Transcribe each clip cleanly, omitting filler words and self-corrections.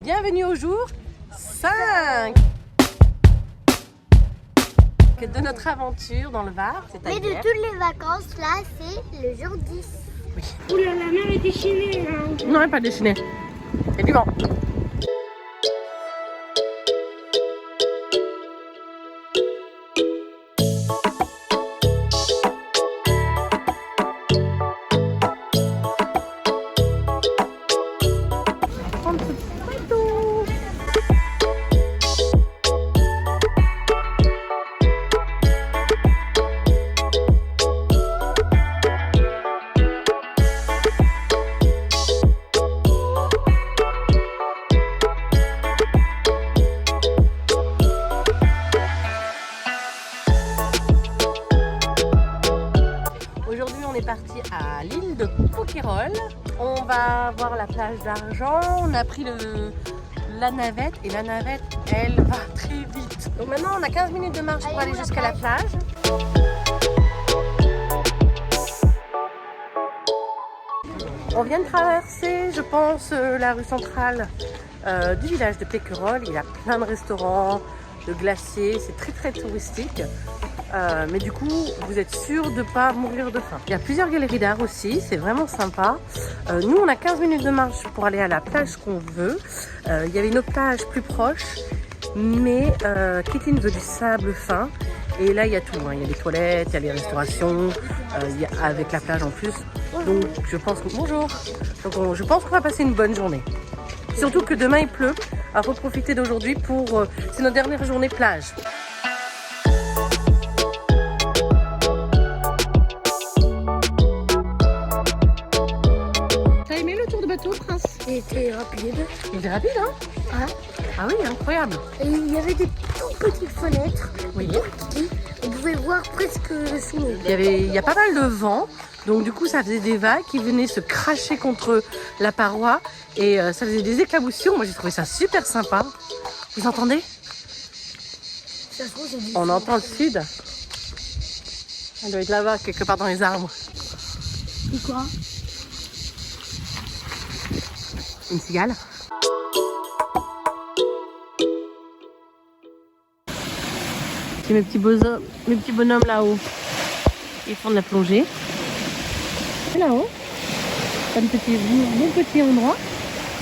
Bienvenue au jour 5 de notre aventure dans le Var. Mais de toutes les vacances, là, c'est le jour 10. Oui. Oula, la mer est dessinée. Hein. Non, elle n'est pas dessinée. Il y a du vent. Aujourd'hui, on est parti à l'île de Poquerolles. On va voir la plage d'Argent. On a pris la navette et la navette, elle va très vite. Donc maintenant, on a 15 minutes de marche pour aller jusqu'à la plage. On vient de traverser, je pense, la rue centrale du village de Poquerolles. Il y a plein de restaurants, de glaciers, c'est très très touristique. Mais du coup, vous êtes sûr de ne pas mourir de faim. Il y a plusieurs galeries d'art aussi, c'est vraiment sympa. Nous, on a 15 minutes de marche pour aller à la plage qu'on veut. Il y avait une autre plage plus proche, mais Kathleen veut du sable fin. Et là, il y a tout. Hein. Il y a les toilettes, il y a les restaurations, avec la plage en plus. Donc, je pense que... Bonjour. Donc, je pense qu'on va passer une bonne journée. Surtout que demain, il pleut. Alors, faut profiter d'aujourd'hui pour... c'est notre dernière journée plage. Bateau, Prince. Il était rapide. Il était rapide, hein? Ah. Ah oui, incroyable. Et il y avait des toutes petites fenêtres. Oui. On pouvait voir presque sous nous. Il y a pas mal de vent. Donc du coup, ça faisait des vagues qui venaient se cracher contre la paroi. Et ça faisait des éclaboussures. Moi, j'ai trouvé ça super sympa. Vous entendez? Ça se trouve, on entend le sud. Elle doit être là-bas, quelque part dans les arbres. Et quoi? Une cigale. C'est mes petits bonhommes là-haut. Ils font de la plongée. Et là-haut, c'est un bon petit endroit.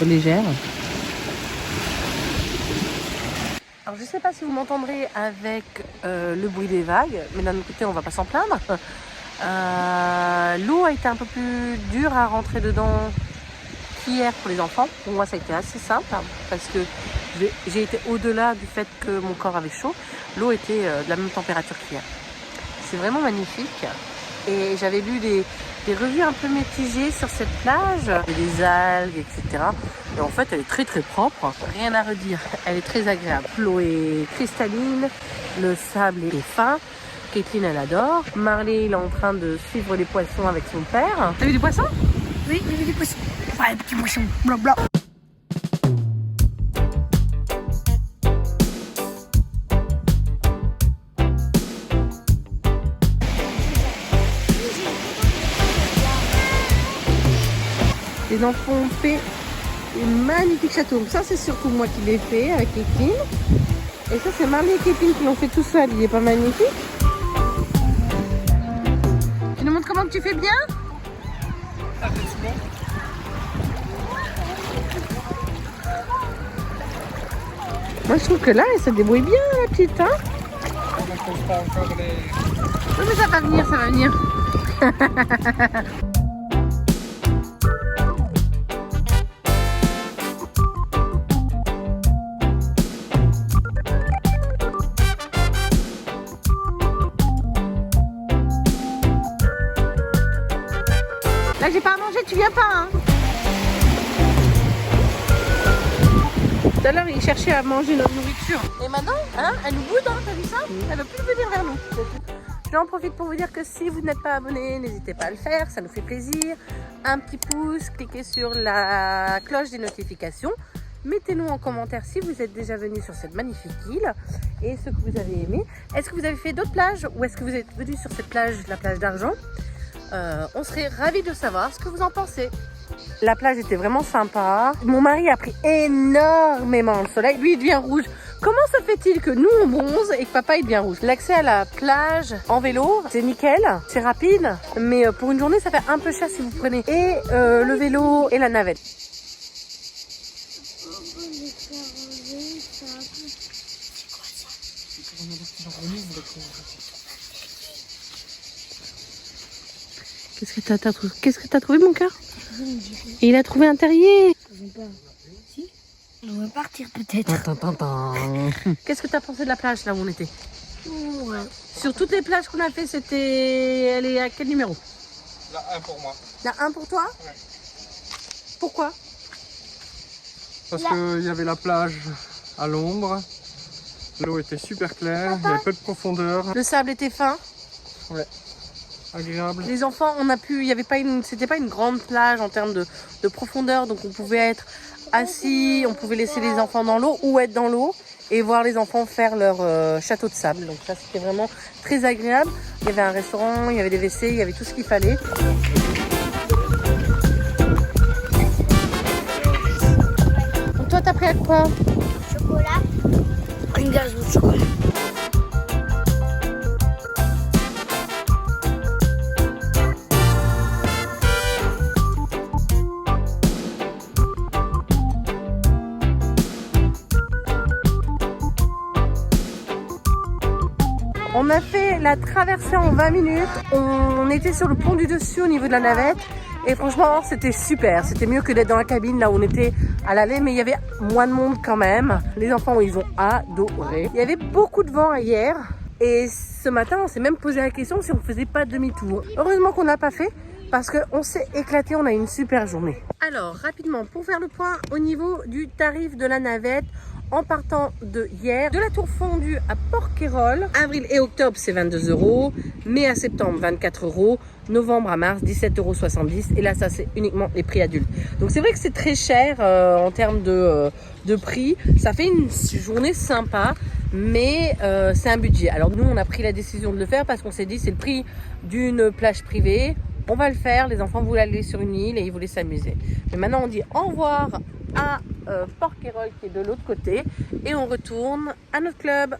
Légère. Alors je sais pas si vous m'entendrez avec le bruit des vagues, mais d'un autre côté on va pas s'en plaindre. L'eau a été un peu plus dure à rentrer dedans hier pour les enfants. Pour moi ça a été assez simple parce que j'ai été au-delà du fait que mon corps avait chaud. L'eau était de la même température qu'hier. C'est vraiment magnifique et j'avais lu des revues un peu mitigées sur cette plage, des algues, etc. Et en fait elle est très très propre, rien à redire, elle est très agréable. L'eau est cristalline, le sable est fin. Kathleen elle adore. Marley il est en train de suivre les poissons avec son père. T'as vu des poissons? Oui, il y avait des poissons. Ouais, petits poissons, blabla. Les enfants ont fait des magnifiques châteaux. Ça, c'est surtout moi qui l'ai fait avec Kathleen. Et ça, c'est Marley et Kathleen qui l'ont fait tout seul. Il est pas magnifique? Tu nous montres comment tu fais bien? Moi, je trouve que là, elle se débrouille bien, la petite. Hein? Oui, mais ça va venir, ça va venir. Là, j'ai pas à manger, tu viens pas, hein? Tout à l'heure, il cherchait à manger notre nourriture. Et maintenant, hein, elle nous boude, hein, t'as vu ça? Elle veut plus venir vers nous. J'en profite pour vous dire que si vous n'êtes pas abonné, n'hésitez pas à le faire, ça nous fait plaisir. Un petit pouce, cliquez sur la cloche des notifications. Mettez-nous en commentaire si vous êtes déjà venu sur cette magnifique île et ce que vous avez aimé. Est-ce que vous avez fait d'autres plages ou est-ce que vous êtes venu sur cette plage, la plage d'Argent? On serait ravis de savoir ce que vous en pensez. La plage était vraiment sympa. Mon mari a pris énormément de soleil. Lui, il devient rouge. Comment se fait-il que nous, on bronze et que papa, il devient rouge? L'accès à la plage en vélo, c'est nickel, c'est rapide. Mais pour une journée, ça fait un peu cher si vous prenez et le vélo et la navette. Qu'est-ce que t'as trouvé, mon cœur? Il a trouvé un terrier. On va partir peut-être. Qu'est-ce que t'as pensé de la plage là où on était? Ouais. Sur toutes les plages qu'on a fait, c'était... Elle est à quel numéro? La 1 pour moi. La 1 pour toi? Ouais. Pourquoi? Parce qu'il y avait la plage à l'ombre. L'eau était super claire, il y avait peu de profondeur. Le sable était fin. Ouais. Agréable. Les enfants, c'était pas une grande plage en termes de profondeur, donc on pouvait être assis, on pouvait laisser les enfants dans l'eau ou être dans l'eau et voir les enfants faire leur château de sable. Donc ça, c'était vraiment très agréable. Il y avait un restaurant, il y avait des WC, il y avait tout ce qu'il fallait. Donc toi, t'as pris à quoi? Chocolat. Une glace de chocolat. On a fait la traversée en 20 minutes. On était sur le pont du dessus au niveau de la navette. Et franchement, c'était super. C'était mieux que d'être dans la cabine là où on était à l'aller. Mais il y avait moins de monde quand même. Les enfants, ils ont adoré. Il y avait beaucoup de vent hier. Et ce matin, on s'est même posé la question si on faisait pas demi-tour. Heureusement qu'on n'a pas fait parce qu'on s'est éclaté. On a eu une super journée. Alors, rapidement, pour faire le point au niveau du tarif de la navette, en partant de hier, de la tour fondue à Porquerolles, avril et octobre c'est 22 €, mai à septembre 24 €, novembre à mars 17,70 € et là ça c'est uniquement les prix adultes. Donc c'est vrai que c'est très cher en termes de prix, ça fait une journée sympa mais c'est un budget. Alors nous on a pris la décision de le faire parce qu'on s'est dit c'est le prix d'une plage privée. On va le faire, les enfants voulaient aller sur une île et ils voulaient s'amuser. Mais maintenant on dit au revoir à Porquerolles qui est de l'autre côté et on retourne à notre club.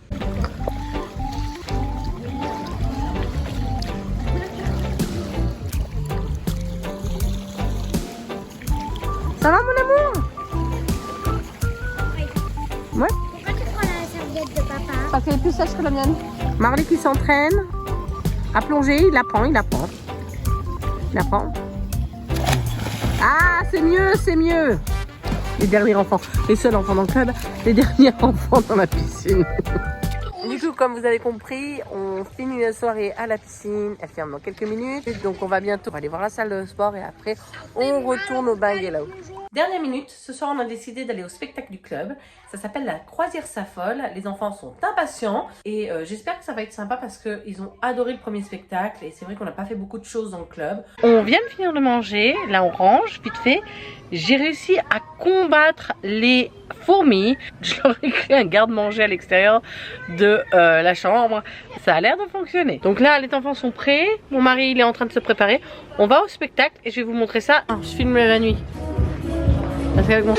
Ça va mon amour? Ouais. Pourquoi tu prends la serviette de papa? Parce qu'elle est plus sèche que la mienne. Marley qui s'entraîne à plonger, il apprend. Ah, c'est mieux. Les derniers enfants, les seuls enfants dans le club, les derniers enfants dans la piscine. Du coup, comme vous avez compris, on finit la soirée à la piscine. Elle ferme dans quelques minutes. Donc, on va bientôt aller voir la salle de sport et après, on retourne au bungalow. Dernière minute, ce soir, on a décidé d'aller au spectacle du club. Ça s'appelle la Croisière Safole. Les enfants sont impatients et j'espère que ça va être sympa parce qu'ils ont adoré le premier spectacle. Et c'est vrai qu'on n'a pas fait beaucoup de choses dans le club. On vient de finir de manger. Là, on range vite fait. J'ai réussi à combattre les fourmis. Je leur ai créé un garde-manger à l'extérieur de la chambre. Ça a l'air de fonctionner. Donc là, les enfants sont prêts. Mon mari, il est en train de se préparer. On va au spectacle et je vais vous montrer ça. Je filme la nuit. Parce qu'avec mon...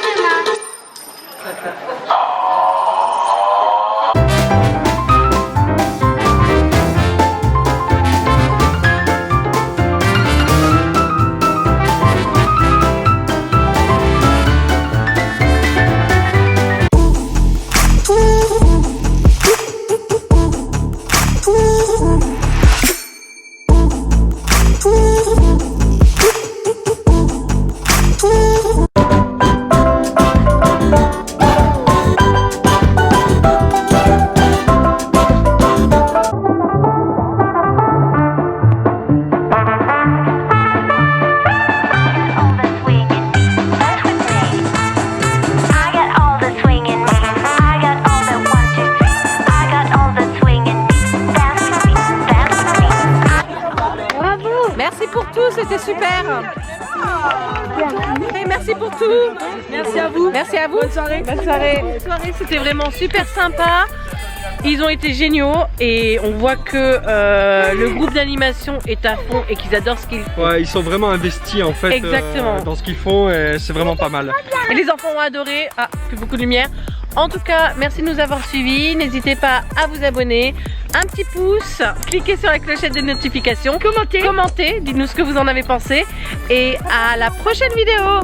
tout. Merci à vous. Merci à vous. Bonne soirée. Bonne soirée. C'était vraiment super sympa. Ils ont été géniaux et on voit que le groupe d'animation est à fond et qu'ils adorent ce qu'ils font. Ouais, ils sont vraiment investis en fait dans ce qu'ils font et c'est vraiment pas mal. Et les enfants ont adoré. Ah, plus beaucoup de lumière. En tout cas, merci de nous avoir suivis. N'hésitez pas à vous abonner. Un petit pouce, cliquez sur la clochette de notification. Commentez, dites-nous ce que vous en avez pensé. Et à la prochaine vidéo.